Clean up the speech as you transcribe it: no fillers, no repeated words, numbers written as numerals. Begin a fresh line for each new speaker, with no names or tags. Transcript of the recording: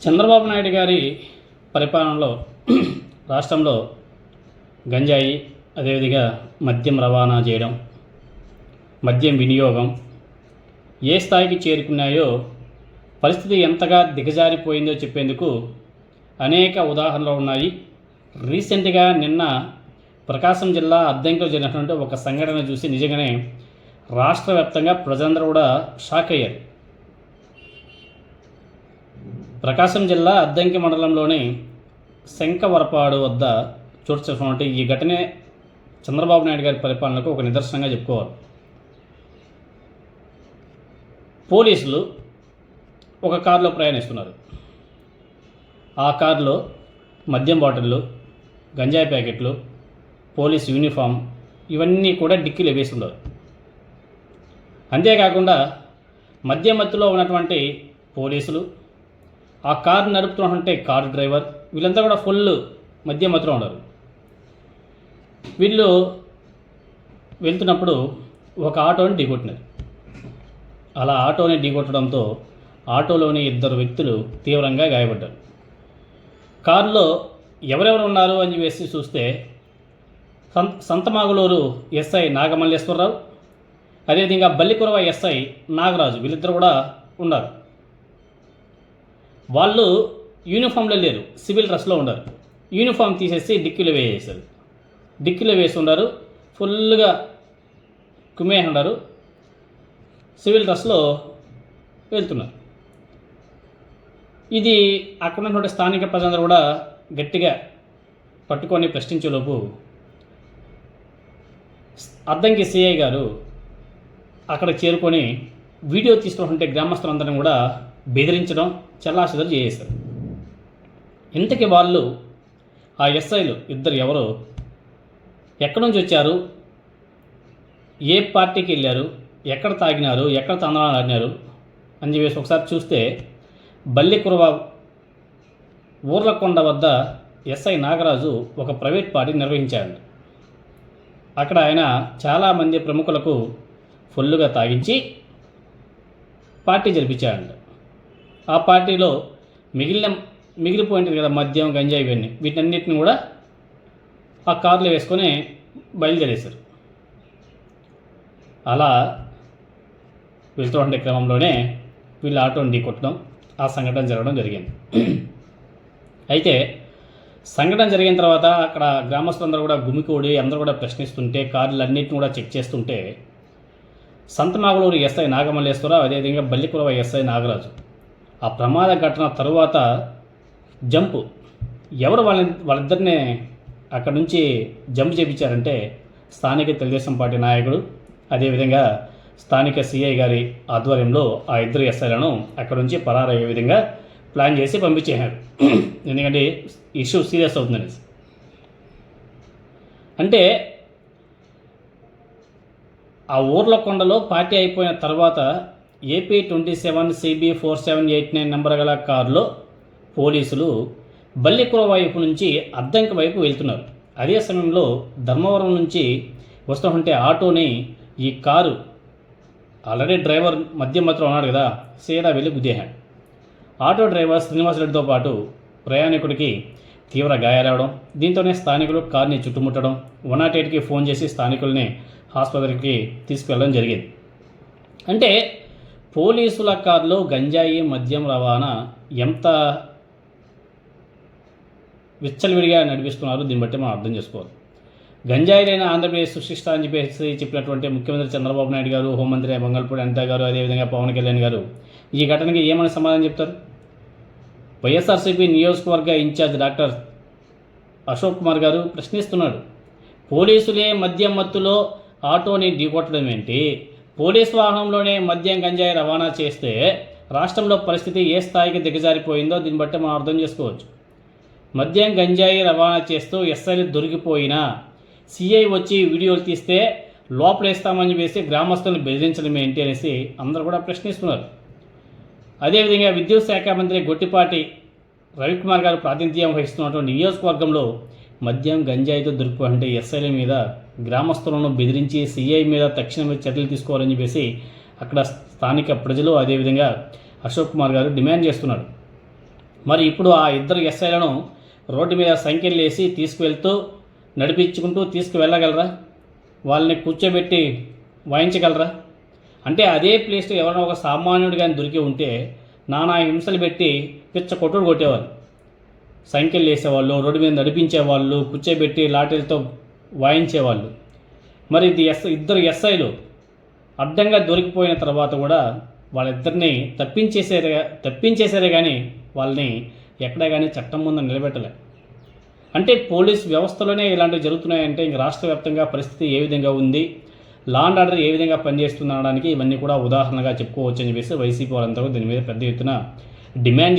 చంద్రబాబు నాయుడు గారి పరిపాలనలో రాష్ట్రంలో గంజాయి, అదేవిధంగా మద్యం రవాణా చేయడం, మద్యం వినియోగం ఏ స్థాయికి చేరుకున్నాయో, పరిస్థితి ఎంతగా దిగజారిపోయిందో చెప్పేందుకు అనేక ఉదాహరణలు ఉన్నాయి. రీసెంట్గా నిన్న ప్రకాశం జిల్లా అద్దంకిలో జరిగినటువంటి ఒక సంఘటన చూసి నిజంగానే రాష్ట్ర వ్యాప్తంగా ప్రజలందరూ కూడా షాక్ అయ్యారు. ప్రకాశం జిల్లా అద్దంకి మండలంలోని శంకవరపాడు వద్ద చోటు చేసుకున్నటువంటి ఈ ఘటనే చంద్రబాబు నాయుడు గారి పరిపాలనకు ఒక నిదర్శనంగా చెప్పుకోవాలి. పోలీసులు ఒక కారులో ప్రయాణిస్తున్నారు. ఆ కారులో మద్యం బాటిళ్ళు, గంజాయి ప్యాకెట్లు, పోలీస్ యూనిఫామ్ ఇవన్నీ కూడా డిక్కీలో వేస్తున్నారు. అంతేకాకుండా మద్యం మత్తులో ఉన్నటువంటి పోలీసులు, ఆ కారు నడుపుతున్నటువంటి కారు డ్రైవర్ వీళ్ళంతా కూడా ఫుల్ మద్యం మత్తులో ఉన్నారు. వీళ్ళు వెళ్తున్నప్పుడు ఒక ఆటోని ఢీకొట్టినారు. అలా ఆటోని ఢీకొట్టడంతో ఆటోలోని 2 వ్యక్తులు తీవ్రంగా గాయపడ్డారు. కారులో ఎవరెవరు ఉన్నారు అని చెప్పేసి చూస్తే సంతమాగులూరు ఎస్ఐ నాగమల్లేశ్వరరావు, అదేవిధంగా బల్లికురవ ఎస్ఐ నాగరాజు వీళ్ళిద్దరు కూడా ఉన్నారు. వాళ్ళు యూనిఫామ్లో లేరు, సివిల్ డ్రెస్లో ఉన్నారు. యూనిఫామ్ తీసేసి డిక్కీలో వేసేసారు. డిక్కీలో వేసి ఉన్నారు, ఫుల్గా కుమ్మేసి ఉన్నారు, సివిల్ డ్రెస్లో వెళ్తున్నారు. ఇది అక్కడ ఉన్నటువంటి స్థానిక ప్రజలందరూ కూడా గట్టిగా పట్టుకొని ప్రశ్నించేలోపు అద్దంకి సిఐ గారు అక్కడ చేరుకొని వీడియో తీసుకుంటుంటే గ్రామస్తులందరినీ కూడా బెదిరించడం, చెల్లాచెదరు చేసేశారు. ఇంతకీ వాళ్ళు ఆ ఎస్ఐలు ఇద్దరు ఎవరో, ఎక్కడి నుంచి వచ్చారు, ఏ పార్టీకి వెళ్ళారు, ఎక్కడ తాగినారు, ఎక్కడ తందనాలు ఆడినారు అని చెప్పేసి ఒకసారి చూస్తే బల్లికురవ ఊర్లకొండ వద్ద ఎస్ఐ నాగరాజు ఒక ప్రైవేట్ పార్టీ నిర్వహించాడు. అక్కడ ఆయన చాలామంది ప్రముఖులకు ఫుల్లుగా తాగించి పార్టీ జరిపించాడు. ఆ పార్టీలో మిగిలిపోయింది కదా మద్యం, గంజాయి ఇవన్నీ, వీటన్నిటిని కూడా ఆ కార్లో వేసుకొని బయలుదేరేశారు. అలా వెళ్తుండే క్రమంలోనే వీళ్ళు ఆటోని ఢీకొట్టడం, ఆ సంఘటన జరగడం జరిగింది. అయితే సంఘటన జరిగిన తర్వాత అక్కడ గ్రామస్తులందరూ కూడా గుమికూడి అందరూ కూడా ప్రశ్నిస్తుంటే, కార్లన్నింటిని కూడా చెక్ చేస్తుంటే సంతమాగులూరు ఎస్ఐ నాగమల్లేశ్వరరావు, అదేవిధంగా బల్లికురవ ఎస్ఐ నాగరాజు ఆ ప్రమాద ఘటన తరువాత జంపు ఎవరు వాళ్ళిద్దరిని అక్కడ నుంచి జంప్ చేయించారంటే స్థానిక తెలుగుదేశం పార్టీ నాయకుడు, అదేవిధంగా స్థానిక సిఐ గారి ఆధ్వర్యంలో ఆ 2 ఎస్ఐలను అక్కడ నుంచి పరారయ్యే విధంగా ప్లాన్ చేసి పంపించేశారు. ఎందుకంటే ఇష్యూ సీరియస్ అవుతుందని. అంటే ఆ ఊర్లకొండలో పార్టీ అయిపోయిన తర్వాత AP 27 CB 4789 నెంబర్ గల కారులో పోలీసులు బల్లికురవ వైపు నుంచి అద్దంకి వైపు వెళ్తున్నారు. అదే సమయంలో ధర్మవరం నుంచి వస్తుంటే ఆటోని ఈ కారు ఆల్రెడీ డ్రైవర్ మద్యం మత్తులో ఉన్నాడు కదా, సీదా వెళ్ళి గుద్దేశాడు. ఆటో డ్రైవర్ శ్రీనివాసరెడ్డితో పాటు ప్రయాణికుడికి తీవ్ర గాయాలవడం, దీంతోనే స్థానికులు కారుని చుట్టుముట్టడం, 108కి ఫోన్ చేసి స్థానికుల్ని ఆసుపత్రికి తీసుకువెళ్ళడం జరిగింది. అంటే పోలీసుల కారులో గంజాయి, మద్యం రవాణా ఎంత విచ్చలవిడిగా నడిపిస్తున్నారు, దీన్ని బట్టి మనం అర్థం చేసుకోవాలి. గంజాయి లేని ఆంధ్రప్రదేశ్ సృష్టిస్తా అని చెప్పినటువంటి ముఖ్యమంత్రి చంద్రబాబు నాయుడు గారు, హోంమంత్రి బంగళపూడి అనిత గారు, అదేవిధంగా పవన్ కళ్యాణ్ గారు ఈ ఘటనకి ఏమని సమాధానం చెప్తారు? వైఎస్ఆర్సీపీ నియోజకవర్గ ఇన్ఛార్జ్ డాక్టర్ అశోక్ కుమార్ గారు ప్రశ్నిస్తున్నాడు. పోలీసులే మద్యం మత్తులో ఆటోని ఢీకొట్టడం ఏంటి? పోలీసు వాహనంలోనే మద్యం, గంజాయి రవాణా చేస్తే రాష్ట్రంలో పరిస్థితి ఏ స్థాయికి దిగజారిపోయిందో దీన్ని బట్టి మనం అర్థం చేసుకోవచ్చు. మద్యం, గంజాయి రవాణా చేస్తూ ఎస్ఐలు దొరికిపోయినా సిఐ వచ్చి వీడియోలు తీస్తే లోపలేస్తామని చెప్పేసి గ్రామస్తులను బెదిరించడం ఏంటి అనేసి అందరూ కూడా ప్రశ్నిస్తున్నారు. అదేవిధంగా విద్యుత్ శాఖ మంత్రి గొట్టిపాటి రవికుమార్ గారు ప్రాతినిధ్యం వహిస్తున్నటువంటి నియోజకవర్గంలో మద్యం, గంజాయితో దొరికిపోయింటే ఎస్ఐల మీద గ్రామస్తులను బెదిరించి సిఐ మీద తక్షణమే చర్యలు తీసుకోవాలని చెప్పేసి అక్కడ స్థానిక ప్రజలు అదేవిధంగా అశోక్ కుమార్ గారు డిమాండ్ చేస్తున్నారు. మరి ఇప్పుడు ఆ ఇద్దరు ఎస్ఐలను రోడ్డు మీద సంఖ్యలు వేసి తీసుకువెళ్తూ నడిపించుకుంటూ తీసుకువెళ్ళగలరా? వాళ్ళని కూర్చోబెట్టి వాయించగలరా? అంటే అదే ప్లేస్లో ఎవరైనా ఒక సామాన్యుడు కానీ దొరికి ఉంటే నానా హింసలు పెట్టి పిచ్చ కొట్టుడు కొట్టేవారు, సంఖ్యలు వేసేవాళ్ళు, రోడ్డు మీద నడిపించేవాళ్ళు, కూర్చోబెట్టి లాఠీలతో వాయించేవాళ్ళు. మరి ఇది ఇద్దరు ఎస్ఐలు అడ్డంగా దొరికిపోయిన తర్వాత కూడా వాళ్ళిద్దరిని తప్పించేసారే కానీ వాళ్ళని ఎక్కడా కానీ చట్టం ముందు నిలబెట్టలే. అంటే పోలీస్ వ్యవస్థలోనే ఇలాంటివి జరుగుతున్నాయంటే ఇంక రాష్ట్ర వ్యాప్తంగా పరిస్థితి ఏ విధంగా ఉంది, లా అండ్ ఆర్డర్ ఏ విధంగా పనిచేస్తుంది అనడానికి ఇవన్నీ కూడా ఉదాహరణగా చెప్పుకోవచ్చు అని చెప్పేసి వైసీపీ వాళ్ళంతా దీని మీద పెద్ద ఎత్తున డిమాండ్